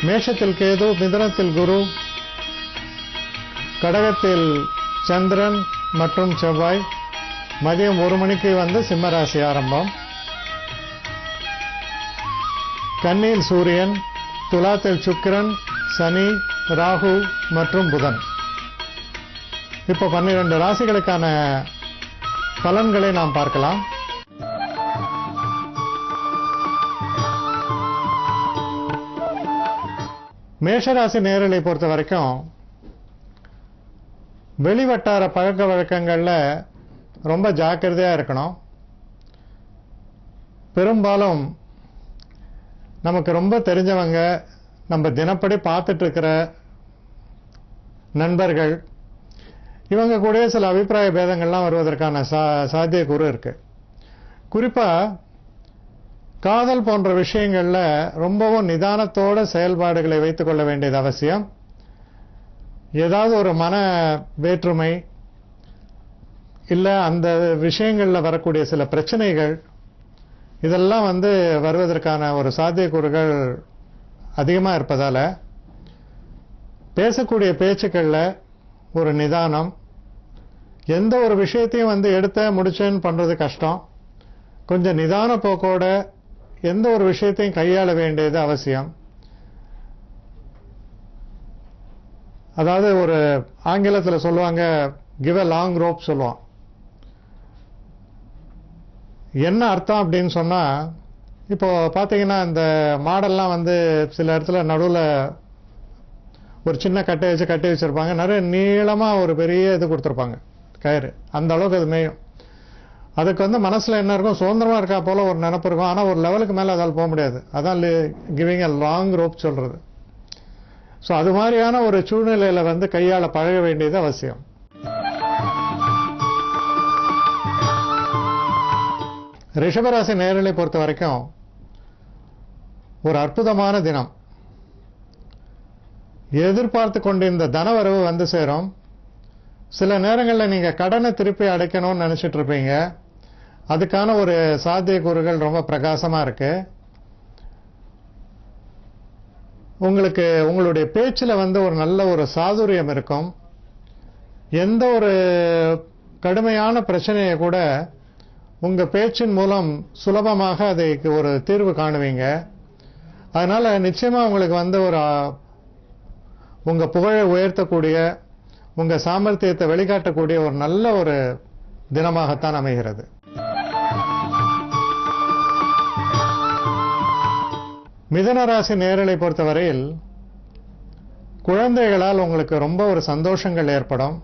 மேஷத்தில் கேது, மிதுனத்தில் குரு, கடகத்தில் சந்திரன் மற்றும் செவ்வாய். மதியம் 1 மணிக்கு சிம்ம ராசி ஆரம்பம். கன்னியில் சூரியன், துலாத்தில் சுக்கிரன், சனி, ராகு மற்றும் புதன். இப்போ 12 ராசிகளுக்கான பலன்களை நாம் பார்க்கலாம். மேஷராசி நேயர்களை பொறுத்த வரைக்கும் வெளிவட்டார பழக்க வழக்கங்கள்ல ரொம்ப ஜாக்கிரதையா இருக்கணும். பெரும்பாலும் நமக்கு ரொம்ப தெரிஞ்சவங்க, நம்ம தினப்படி பார்த்துட்டு இருக்கிற நண்பர்கள், இவங்க கூட சில அபிப்பிராய பேதங்கள்லாம் வருவதற்கான சாத்தியக்கூறு இருக்கு. குறிப்பா காதல் போன்ற விஷயங்கள்ல ரொம்பவும் நிதானத்தோட செயல்பாடுகளை வைத்துக் கொள்ள வேண்டியது அவசியம். ஏதாவது ஒரு மன வேற்றுமை இல்ல அந்த விஷயங்கள்ல வரக்கூடிய சில பிரச்சனைகள், இதெல்லாம் வருவதற்கான ஒரு சாத்தியக்கூறுகள் அதிகமா இருப்பதால பேசக்கூடிய பேச்சுக்கள்ல ஒரு நிதானம், எந்த ஒரு விஷயத்தையும் எடுத்த முடிச்சேன்னு பண்றது கஷ்டம். கொஞ்சம் நிதான போக்கோட எந்த ஒரு விஷயத்தையும் கையாள வேண்டியது அவசியம். அதாவது ஒரு ஆங்கிலத்தில் சொல்லுவாங்க, கிவ் அ லாங் ரோப் சொல்லுவோம். என்ன அர்த்தம் அப்படின்னு சொன்னா, இப்போ பாத்தீங்கன்னா இந்த மாடெல்லாம் சில இடத்துல நடுவில் ஒரு சின்ன கட்டை வச்சு கட்டி வச்சிருப்பாங்க. நிறைய நீளமா ஒரு பெரிய இது கொடுத்துருப்பாங்க, கயிறு. அந்த அளவுக்கு அது மேயும். அதுக்கு மனசுல என்ன இருக்கும், சுதந்திரமா இருக்கா போல ஒரு நினைப்பு இருக்கும். ஆனா ஒரு லெவலுக்கு மேல அதால் போக முடியாது. அதான் கிவிங் அ லாங் ரோப் சொல்றது. சோ அது மாதிரியான ஒரு சூழ்நிலையில கையாள பழக வேண்டியது அவசியம். ரிஷபராசி நேயர்களை பொறுத்த வரைக்கும் ஒரு அற்புதமான தினம். எதிர்பார்த்து கொண்டிருந்த தனவரவு சேரும். சில நேரங்களில் நீங்க கடனை திருப்பி அடைக்கணும்னு நினைச்சிட்டு இருப்பீங்க. அதுக்கான ஒரு சாத்தியக்கூறுகள் ரொம்ப பிரகாசமா இருக்கு. உங்களுக்கு உங்களுடைய பேச்சுல ஒரு நல்ல ஒரு சாதுரியம் இருக்கும். எந்த ஒரு கடுமையான பிரச்சனையை கூட உங்க பேச்சின் மூலம் சுலபமாக அதுக்கு ஒரு தீர்வு காணுவீங்க. அதனால நிச்சயமா உங்களுக்கு ஒரு உங்க புகழை உயர்த்தக்கூடிய, உங்க சாமர்த்தியத்தை வெளிக்காட்டக்கூடிய ஒரு நல்ல ஒரு தினமாகத்தான் அமைகிறது. மிதுன ராசி நேயர்களை பொறுத்தவரையில் குழந்தைகளால் உங்களுக்கு ரொம்ப ஒரு சந்தோஷங்கள் ஏற்படும்.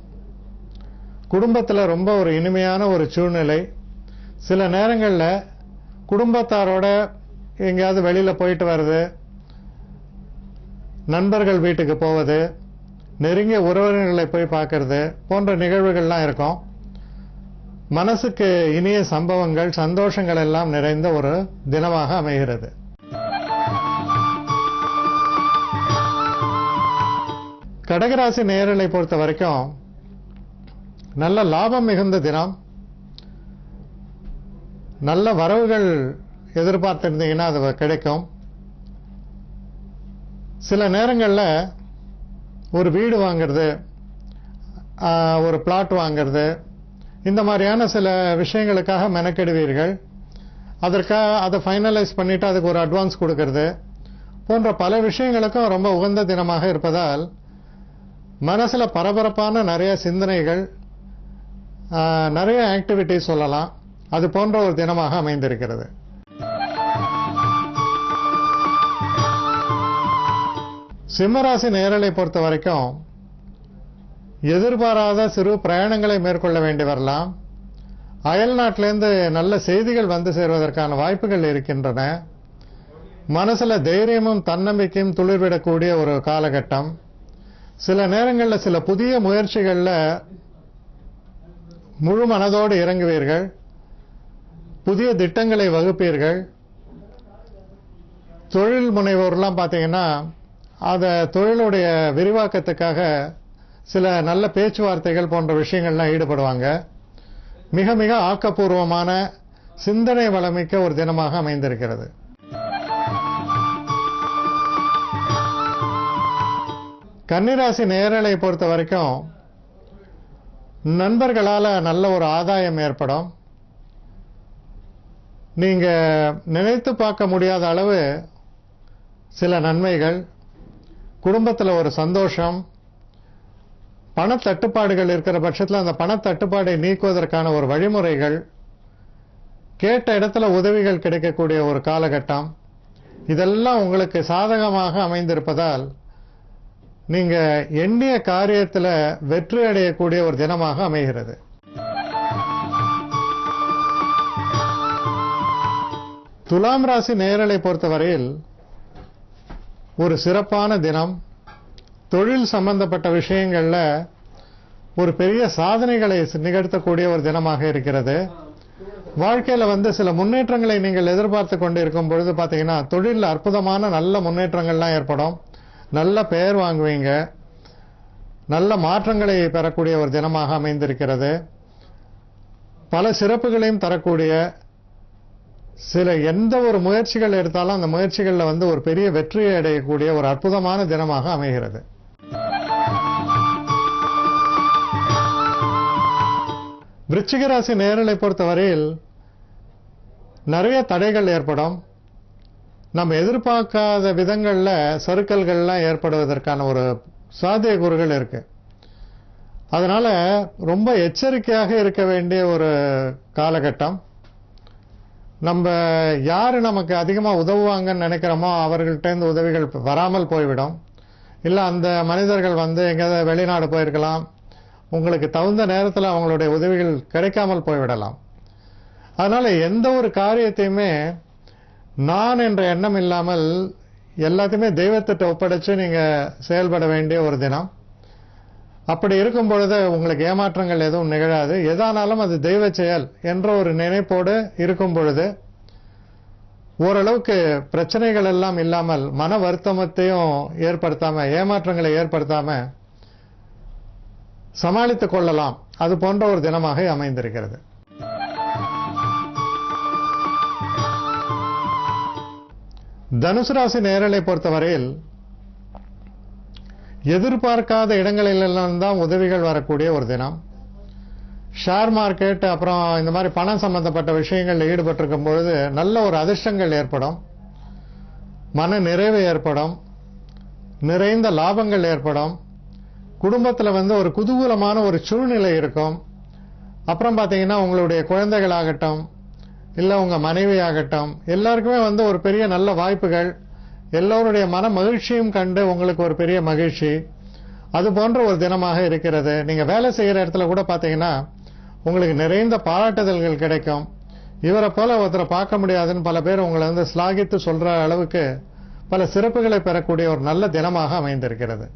குடும்பத்தில் ரொம்ப ஒரு இனிமையான ஒரு சூழ்நிலை. சில நேரங்களில் குடும்பத்தாரோட எங்கேயாவது வெளியில போயிட்டு வர்றது, நண்பர்கள் வீட்டுக்கு போவது, நெருங்கிய உறவினர்களை போய் பார்க்கறது போன்ற நிகழ்வுகள்லாம் இருக்கும். மனசுக்கு இனிய சம்பவங்கள், சந்தோஷங்கள் எல்லாம் நிறைந்த ஒரு தினமாக அமைகிறது. கடகராசி நேயர்களை பொறுத்த வரைக்கும் நல்ல லாபம் மிகுந்த தினம். நல்ல வரவுகள் எதிர்பார்த்திருந்தீங்கன்னா அது கிடைக்கும். சில நேரங்களில் ஒரு வீடு வாங்கிறது, ஒரு பிளாட் வாங்கிறது, இந்த மாதிரியான சில விஷயங்களுக்காக மெனக்கெடுவீர்கள். அதற்காக அதை ஃபைனலைஸ் பண்ணிட்டு அதுக்கு ஒரு அட்வான்ஸ் கொடுக்கறது போன்ற பல விஷயங்களுக்கும் ரொம்ப உகந்த தினமாக இருப்பதால் மனசுல பரபரப்பான நிறைய சிந்தனைகள், நிறைய ஆக்டிவிட்டி சொல்லலாம், அது போன்ற ஒரு தினமாக அமைந்திருக்கிறது. சிம்மராசி நேயர்களை பொறுத்த வரைக்கும் எதிர்பாராத சிறு பிரயாணங்களை மேற்கொள்ள வேண்டி வரலாம். அயல் நாட்டிலிருந்து நல்ல செய்திகள் சேருவதற்கான வாய்ப்புகள் இருக்கின்றன. மனசுல தைரியமும் தன்னம்பிக்கையும் துளிர்விடக்கூடிய ஒரு காலகட்டம். சில நேரங்களில் சில புதிய முயற்சிகள்ல முழு மனதோடு இறங்குவீர்கள். புதிய திட்டங்களை வகுப்பீர்கள். தொழில் முனைவோர்லாம் பார்த்தீங்கன்னா அத தொழிலுடைய விரிவாக்கத்துக்காக சில நல்ல பேச்சுவார்த்தைகள் போன்ற விஷயங்கள்லாம் ஈடுபடுவாங்க. மிக மிக ஆக்கப்பூர்வமான சிந்தனை வளமிக்க ஒரு தினமாக அமைந்திருக்கிறது. கன்னிராசி நேயர்களை பொறுத்த வரைக்கும் நண்பர்களால் நல்ல ஒரு ஆதாயம் ஏற்படும். நீங்க நினைத்து பார்க்க முடியாத அளவு சில நன்மைகள், குடும்பத்தில் ஒரு சந்தோஷம், பணத்தட்டுப்பாடுகள் இருக்கிற பட்சத்தில் அந்த பணத்தட்டுப்பாடை நீக்குவதற்கான ஒரு வழிமுறைகள், கேட்ட இடத்துல உதவிகள் கிடைக்கக்கூடிய ஒரு காலகட்டம், இதெல்லாம் உங்களுக்கு சாதகமாக அமைந்திருப்பதால் நீங்க எண்ணிய காரியத்தில் வெற்றி அடையக்கூடிய ஒரு தினமாக அமைகிறது. துலாம் ராசி நேயர்களை பொறுத்தவரையில் ஒரு சிறப்பான தினம். தொழில் சம்பந்தப்பட்ட விஷயங்கள்ல ஒரு பெரிய சாதனைகளை நிகழ்த்தக்கூடிய ஒரு தினமாக இருக்கிறது. வாழ்க்கையில சில முன்னேற்றங்களை நீங்கள் எதிர்பார்த்து கொண்டு இருக்கும் பொழுது பாத்தீங்கன்னா தொழில் அற்புதமான நல்ல முன்னேற்றங்கள்லாம் ஏற்படும். நல்ல பெயர் வாங்குவீங்க. நல்ல மாற்றங்களை பெறக்கூடிய ஒரு தினமாக அமைந்திருக்கிறது. பல சிறப்புகளையும் தரக்கூடிய சில எந்த ஒரு முயற்சிகள் எடுத்தாலும் அந்த முயற்சிகளில் ஒரு பெரிய வெற்றியை அடையக்கூடிய ஒரு அற்புதமான தினமாக அமைகிறது. விருச்சிக ராசி நேயர்களை பொறுத்தவரையில் நிறைய தடைகள் ஏற்படும். நம்ம எதிர்பார்க்காத விதங்கள்ல சறுக்கல்கள்லாம் ஏற்படுவதற்கான ஒரு சாத்தியக்கூறுகள் இருக்கு. அதனால ரொம்ப எச்சரிக்கையாக இருக்க வேண்டிய ஒரு காலகட்டம். நம்ம யாரு நமக்கு அதிகமா உதவுவாங்கன்னு நினைக்கிறோமோ அவர்கள்ட்ட உதவிகள் வராமல் போய்விடும். இல்ல அந்த மனிதர்கள் எங்கேயாவது வெளிநாடு போயிருக்கலாம். உங்களுக்கு தகுந்த நேரத்தில் அவங்களுடைய உதவிகள் கிடைக்காமல் போய்விடலாம். அதனால எந்த ஒரு காரியத்தையுமே நான் என்ற எண்ணம் இல்லாமல் எல்லாத்தையுமே தெய்வத்திட்ட ஒப்படைச்சு நீங்க செயல்பட வேண்டிய ஒரு தினம். அப்படி இருக்கும் பொழுது உங்களுக்கு ஏமாற்றங்கள் எதுவும் நிகழாது. எதானாலும் அது தெய்வ செயல் என்ற ஒரு நினைப்போடு இருக்கும் பொழுது ஓரளவுக்கு பிரச்சனைகள் எல்லாம் இல்லாமல் மன வருத்தமத்தையும் ஏற்படுத்தாம ஏமாற்றங்களை ஏற்படுத்தாம சமாளித்துக் கொள்ளலாம். அது போன்ற ஒரு தினமாக அமைந்திருக்கிறது. தனுசு ராசி நேயர்களை பொறுத்தவரையில் எதிர்பார்க்காத இடங்களிலெல்லாம் தான் உதவிகள் வரக்கூடிய ஒரு தினம். ஷேர் மார்க்கெட் அப்புறம் இந்த மாதிரி பணம் சம்பந்தப்பட்ட விஷயங்களில் ஈடுபட்டிருக்கும் பொழுது நல்ல ஒரு அதிர்ஷ்டங்கள் ஏற்படும். மன நிறைவு ஏற்படும். நிறைந்த லாபங்கள் ஏற்படும். குடும்பத்தில் ஒரு குதூகலமான ஒரு சூழ்நிலை இருக்கும். அப்புறம் பாத்தீங்கன்னா உங்களுடைய குழந்தைகளாகட்டும் இல்ல உங்க மனைவி ஆகட்டும் எல்லாருக்குமே ஒரு பெரிய நல்ல வாய்ப்புகள், எல்லோருடைய மன மகிழ்ச்சியும் கண்டு உங்களுக்கு ஒரு பெரிய மகிழ்ச்சி, அது போன்ற ஒரு தினமாக இருக்கிறது. நீங்க வேலை செய்யற இடத்துல கூட பாத்தீங்கன்னா உங்களுக்கு நிறைந்த பாராட்டுதல்கள் கிடைக்கும். இவரை போல ஒருத்தரை பார்க்க முடியாதுன்னு பல பேர் உங்களை ஸ்லாகித்து சொல்ற அளவுக்கு பல சிறப்புகளை பெறக்கூடிய ஒரு நல்ல தினமாக அமைந்திருக்கிறது.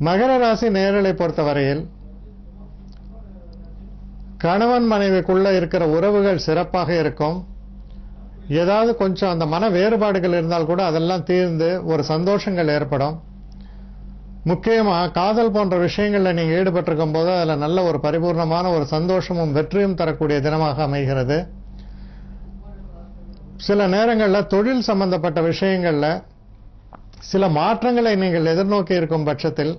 மகர ராசி நேயர்களை பொறுத்தவரையில் கணவன் மனைவிக்குள்ள இருக்கிற உறவுகள் சிறப்பாக இருக்கும். ஏதாவது கொஞ்சம் அந்த மன வேறுபாடுகள் இருந்தால் கூட அதெல்லாம் தீர்ந்து ஒரு சந்தோஷங்கள் ஏற்படும். முக்கியமா காதல் போன்ற விஷயங்கள்ல நீங்க ஈடுபட்டிருக்கும் போது அதுல நல்ல ஒரு பரிபூர்ணமான ஒரு சந்தோஷமும் வெற்றியும் தரக்கூடிய தினமாக அமைகிறது. சில நேரங்களில் தொழில் சம்பந்தப்பட்ட விஷயங்கள்ல சில மாற்றங்களை நீங்கள் எதிர்நோக்கி இருக்கும் பட்சத்தில்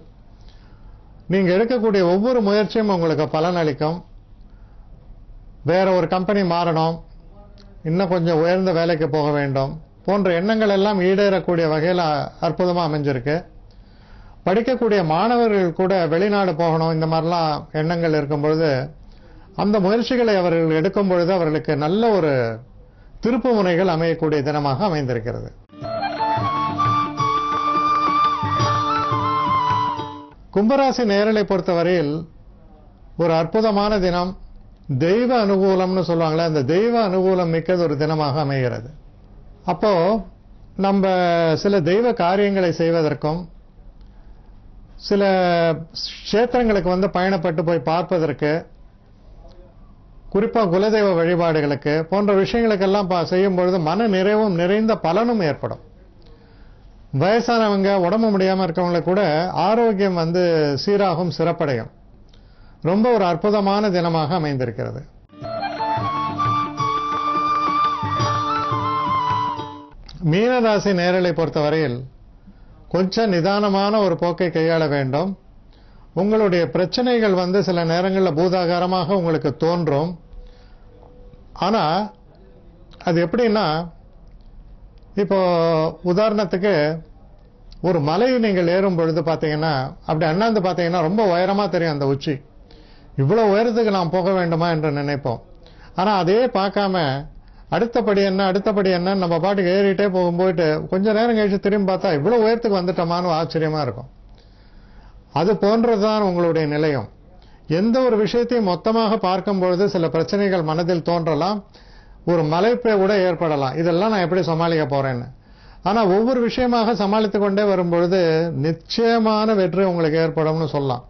நீங்க எடுக்கக்கூடிய ஒவ்வொரு முயற்சியும் உங்களுக்கு பலனளிக்கும். வேற ஒரு கம்பெனி மாறணும், இன்னும் கொஞ்சம் உயர்ந்த வேலைக்கு போக வேண்டும் போன்ற எண்ணங்கள் எல்லாம் ஈடேறக்கூடிய வகையில் அற்புதமா அமைஞ்சிருக்கு. படிக்கக்கூடிய மாணவர்கள் கூட வெளிநாடு போகணும் இந்த மாதிரிலாம் எண்ணங்கள் இருக்கும் பொழுது அந்த முயற்சிகளை அவர்கள் எடுக்கும் பொழுது அவர்களுக்கு நல்ல ஒரு திருப்பு முனைகள் அமையக்கூடிய தினமாக அமைந்திருக்கிறது. கும்பராசி நேயர்களை பொறுத்தவரையில் ஒரு அற்புதமான தினம். தெய்வ அனுகூலம்னு சொல்லுவாங்களே, அந்த தெய்வ அனுகூலம் மிக்கது ஒரு தினமாக அமைகிறது. அப்போ நம்ம சில தெய்வ காரியங்களை செய்வதற்கும் சில கஷேத்திரங்களுக்கு பயணப்பட்டு போய் பார்ப்பதற்கு, குறிப்பா குலதெய்வ வழிபாடுகளுக்கு போன்ற விஷயங்களுக்கெல்லாம் செய்யும் பொழுது மன நிறைவும் நிறைந்த பலனும் ஏற்படும். வயசானவங்க உடம்பு முடியாம இருக்கவங்களுக்கு கூட ஆரோக்கியம் சீராகும், சிறப்படையும். ரொம்ப ஒரு அற்புதமான தினமாக அமைந்திருக்கிறது. மீனராசி நேரலை பொறுத்தவரையில் கொஞ்சம் நிதானமான ஒரு போக்கை கையாள வேண்டும். உங்களுடைய பிரச்சனைகள் வந்து சில நேரங்களில் பூதாகாரமாக உங்களுக்கு தோன்றும். ஆனா அது எப்படின்னா, இப்போ உதாரணத்துக்கு ஒரு மலை நீங்கள் ஏறும் பொழுது பார்த்தீங்கன்னா, அப்படி அண்ணாந்து பார்த்தீங்கன்னா ரொம்ப உயரமா தெரியும் அந்த உச்சி. இவ்வளவு உயரத்துக்கு நாம் போக வேண்டுமா என்று நினைப்போம். ஆனா அதே பார்க்காம அடுத்தபடி என்ன நம்ம பாட்டுக்கு ஏறிட்டே போகும்போது கொஞ்ச நேரம் கழிச்சு திரும்பி பார்த்தா இவ்வளவு உயரத்துக்கு வந்துட்டோமான்னு ஆச்சரியமா இருக்கும். அது போன்றதுதான் உங்களுடைய நிலையம். எந்த ஒரு விஷயத்தையும் மொத்தமாக பார்க்கும் பொழுது சில பிரச்சனைகள் மனதில் தோன்றலாம், ஒரு மலைப்பை கூட ஏற்படலாம். இதெல்லாம் நான் எப்படி சமாளிக்க போறேன்னு. ஆனா ஒவ்வொரு விஷயமாக சமாளித்துக் கொண்டே வரும்பொழுது நிச்சயமான வெற்றி உங்களுக்கு ஏற்படும்னு சொல்லலாம்.